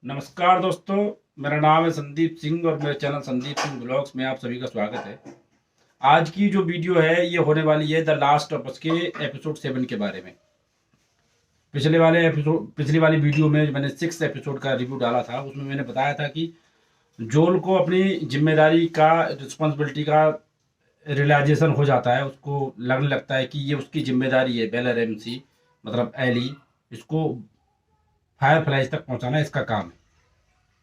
नमस्कार दोस्तों, मेरा नाम है संदीप सिंह और मेरे चैनल संदीप सिंह ब्लॉग्स में आप सभी का स्वागत है। आज की जो वीडियो है ये होने वाली है द लास्ट ऑफ अस के एपिसोड 7 के बारे में। पिछली वाली वीडियो में मैंने 6 एपिसोड का रिव्यू डाला था, उसमें मैंने बताया था कि जोल को अपनी जिम्मेदारी का, रिस्पॉन्सिबिलिटी का रियलाइजेशन हो जाता है। उसको लगने लगता है कि ये उसकी जिम्मेदारी है, बेला रेमसी मतलब एली, इसको फायर फ्लाइज तक पहुंचाना इसका काम है।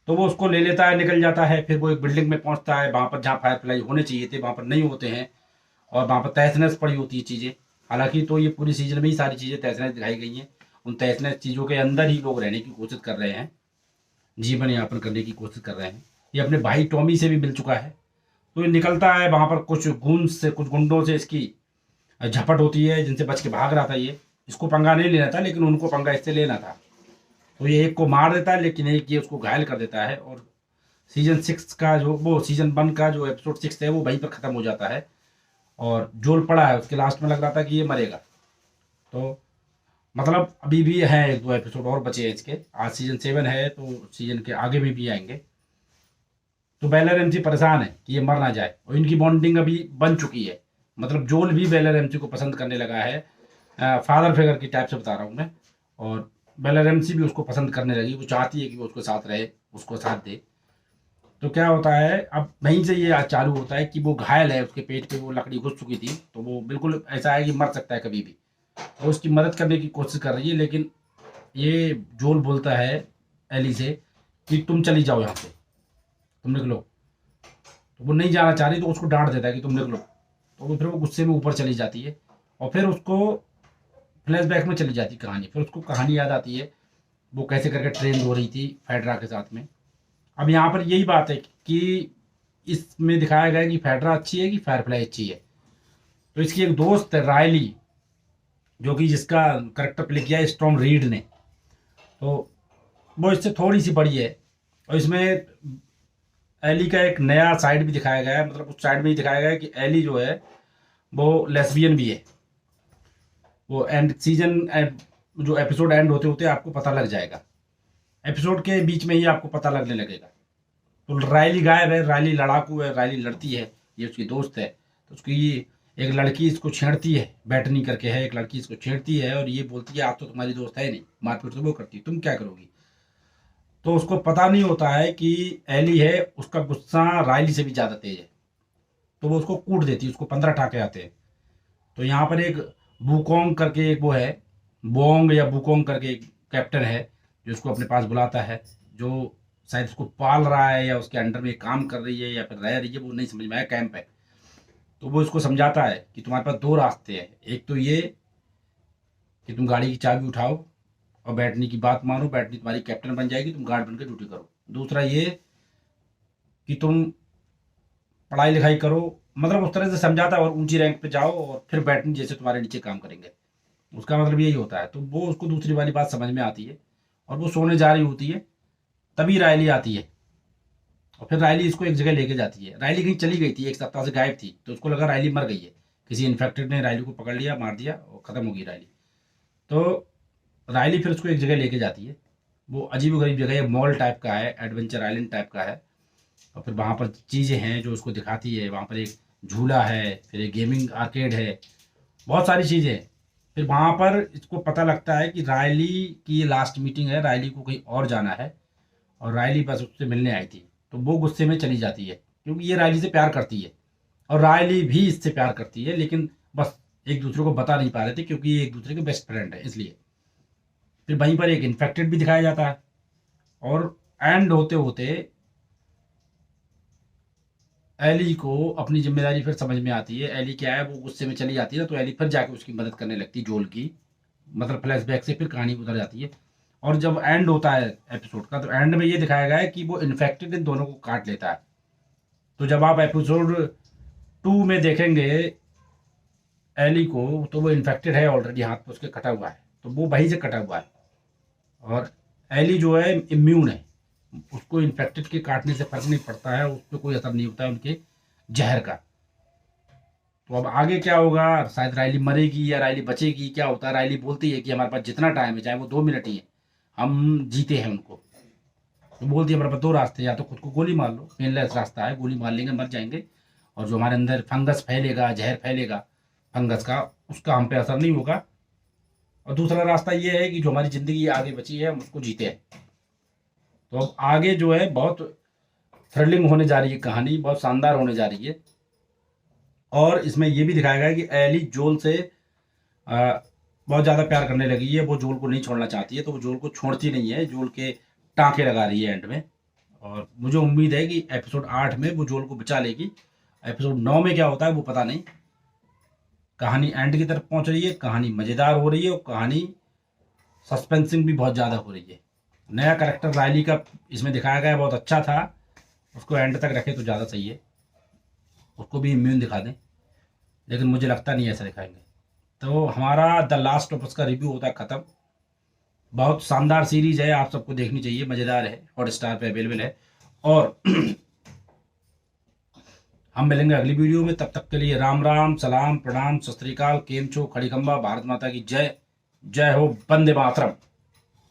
तो वो उसको ले लेता है, निकल जाता है। फिर वो एक बिल्डिंग में पहुंचता है, वहाँ पर जहाँ फायर फ्लाई होने चाहिए थे वहाँ पर नहीं होते हैं और वहाँ पर तहस नहस पड़ी होती है चीज़ें। हालांकि तो ये पूरी सीजन में ही सारी चीज़ें तहस नहस दिखाई गई हैं। उन तहस नहस चीज़ों के अंदर ही लोग रहने की कोशिश कर रहे हैं, जीवन यापन करने की कोशिश कर रहे हैं। ये अपने भाई टॉमी से भी मिल चुका है। तो ये निकलता है, वहाँ पर कुछ गुंडों से इसकी झपट होती है जिनसे बच के भाग रहा था। ये इसको पंगा नहीं लेना था, लेकिन उनको पंगा इससे लेना था। तो ये एक को मार देता है, लेकिन एक ये उसको घायल कर देता है। और सीजन 1 का जो एपिसोड 6 है वो वहीं पर ख़त्म हो जाता है। और जोल पड़ा है, उसके लास्ट में लग रहा था कि ये मरेगा। तो मतलब अभी भी है, 1-2 एपिसोड और बचे हैं इसके। आज सीजन 7 है तो सीजन के आगे भी आएंगे। तो बेला रेमसी परेशान है कि ये मर ना जाए, और इनकी बॉन्डिंग अभी बन चुकी है। मतलब जोल भी बेला रेमसी को पसंद करने लगा है, फादर फिगर की टाइप से बता रहा हूँ मैं। और बेला रेमसी भी उसको पसंद करने लगी, वो चाहती है कि वो उसके साथ रहे, उसको साथ दे। तो क्या होता है, अब वहीं से ये चालू होता है कि वो घायल है, उसके पेट पे वो लकड़ी घुस चुकी थी, तो वो बिल्कुल ऐसा है कि मर सकता है कभी भी। तो उसकी मदद करने की कोशिश कर रही है, लेकिन ये जोल बोलता है एली से कि तुम चली जाओ यहाँ से, तुम निकलो। तो वो नहीं जाना चाह रही, तो उसको डांट देता है कि तुम निकलो। तो वो फिर वो गुस्से में ऊपर चली जाती है और फिर उसको फ्लैशबैक में चली जाती कहानी। फिर उसको कहानी याद आती है, वो कैसे करके ट्रेन हो रही थी फेडरा के साथ में। अब यहाँ पर यही बात है कि इसमें दिखाया गया है कि फेडरा अच्छी है कि फायरफ्लाई अच्छी है। तो इसकी एक दोस्त है रायली, जो कि जिसका करेक्टर प्ले किया है स्टॉर्म रीड ने, तो वो इससे थोड़ी सी बड़ी है। और इसमें एली का एक नया साइड भी दिखाया गया है। मतलब उस साइड में ही दिखाया गया है कि एली जो है वो लेस्बियन भी है। वो जो एपिसोड एंड होते होते आपको पता लग जाएगा, एपिसोड के बीच में ही आपको पता लगने लगेगा। तो रायली गायब है, रायली लड़ाकू है, रायली लड़ती है, ये उसकी दोस्त है। तो उसकी एक लड़की इसको छेड़ती है, बैटनी करके है एक लड़की, इसको छेड़ती है और ये बोलती है आप तो तुम्हारी दोस्त है नहीं, मारपीट तो वो करती, तुम क्या करोगी। तो उसको पता नहीं होता है कि एली है, उसका गुस्सा रायली से भी ज़्यादा तेज है। तो वो उसको कूट देती है, उसको 15 टाके आते हैं। तो यहाँ पर एक बुकोंग करके एक वो है, बोंग या बुकोंग करके एक कैप्टन है, जो उसको अपने पास बुलाता है, जो शायद उसको पाल रहा है या उसके अंडर में काम कर रही है या फिर रह रही है, वो नहीं समझ में आया, कैंप है। तो वो उसको समझाता है कि तुम्हारे पास 2 रास्ते हैं, एक तो ये कि तुम गाड़ी की चाबी उठाओ और बैठने की बात मानो, बैठनी तुम्हारी कैप्टन बन जाएगी, तुम गार्ड बन के ड्यूटी करो। दूसरा ये कि तुम पढ़ाई लिखाई करो, मतलब उस तरह से समझाता है, और ऊंची रैंक पे जाओ और फिर बैठनी जैसे तुम्हारे नीचे काम करेंगे, उसका मतलब यही होता है। तो वो उसको दूसरी वाली बात समझ में आती है और वो सोने जा रही होती है, तभी रायली आती है। और फिर रायली इसको एक जगह लेके जाती है। रायली कहीं चली गई थी, 1 सप्ताह से गायब थी, तो उसको लगा रायली मर गई है, किसी इन्फेक्टेड ने रायली को पकड़ लिया, मार दिया और ख़त्म हो गई रायली। तो रायली फिर उसको एक जगह लेके जाती है, वो अजीब गरीब जगह है, मॉल टाइप का है, एडवेंचर आइलैंड टाइप का है। और फिर वहाँ पर चीज़ें हैं जो उसको दिखाती है। वहाँ पर एक झूला है, फिर एक गेमिंग आर्केड है, बहुत सारी चीज़ें हैं। फिर वहाँ पर इसको पता लगता है कि रायली की ये लास्ट मीटिंग है, रायली को कहीं और जाना है और रायली बस उससे मिलने आई थी। तो वो गुस्से में चली जाती है, क्योंकि ये रायली से प्यार करती है और रायली भी इससे प्यार करती है, लेकिन बस एक दूसरे को बता नहीं पा रहे थे क्योंकि ये एक दूसरे के बेस्ट फ्रेंड है, इसलिए। फिर वहीं पर एक इन्फेक्टेड भी दिखाया जाता है। और एंड होते होते एली को अपनी जिम्मेदारी फिर समझ में आती है। एली क्या है, वो गुस्से में चली जाती है ना, तो एली फिर जाके उसकी मदद करने लगती है जोल की। मतलब फ्लैशबैक से फिर कहानी उधर जाती है। और जब एंड होता है एपिसोड का, तो एंड में ये दिखाया गया है कि वो इन्फेक्टेड इन दोनों को काट लेता है। तो जब आप एपिसोड 2 में देखेंगे एली को, तो वो इन्फेक्टेड है ऑलरेडी, हाथ पे उसके कटा हुआ है, तो वो वहीं से कटा हुआ है। और एली जो है इम्यून है, उसको इन्फेक्टेड के काटने से फर्क नहीं पड़ता है, उस पर कोई असर नहीं होता है उनके जहर का। तो अब आगे क्या होगा, शायद रायली मरेगी या रायली बचेगी, क्या होता है। रायली बोलती है कि हमारे पास जितना टाइम है, चाहे वो 2 मिनट ही है, हम जीते हैं उनको। तो बोलती है हमारे पास दो रास्ते, या तो खुद को गोली मार लो, पेनलेस रास्ता है, गोली मार लेंगे मर जाएंगे, और जो हमारे अंदर फंगस फैलेगा, जहर फैलेगा फंगस का, उसका हम पे असर नहीं होगा। और दूसरा रास्ता ये है कि जो हमारी ज़िंदगी आगे बची है हम उसको जीते हैं। तो अब आगे जो है बहुत थ्रिलिंग होने जा रही है कहानी, बहुत शानदार होने जा रही है। और इसमें ये भी दिखाया गया है कि एली जोल से बहुत ज़्यादा प्यार करने लगी है, वो जोल को नहीं छोड़ना चाहती है, तो वो जोल को छोड़ती नहीं है, जोल के टाँके लगा रही है एंड में। और मुझे उम्मीद है कि एपिसोड 8 में वो जोल को बचा लेगी। एपिसोड 9 में क्या होता है वो पता नहीं। कहानी एंड की तरफ पहुंच रही है, कहानी मज़ेदार हो रही है, और कहानी सस्पेंसिंग भी बहुत ज़्यादा हो रही है। नया करेक्टर रायली का इसमें दिखाया गया है, बहुत अच्छा था, उसको एंड तक रखे तो ज़्यादा सही है, उसको भी इम्यून दिखा दें, लेकिन मुझे लगता नहीं ऐसा दिखाएंगे। तो हमारा द लास्ट ऑफ अस का रिव्यू होता है ख़त्म। बहुत शानदार सीरीज है, आप सबको देखनी चाहिए, मज़ेदार है, हॉटस्टार पे अवेलेबल है। और हम मिलेंगे अगली वीडियो में, तब तक के लिए राम राम, सलाम, प्रणाम, सत श्री अकाल, केम छो, खड़ी खंबा, भारत माता की जय। जय हो, वंदे मातरम।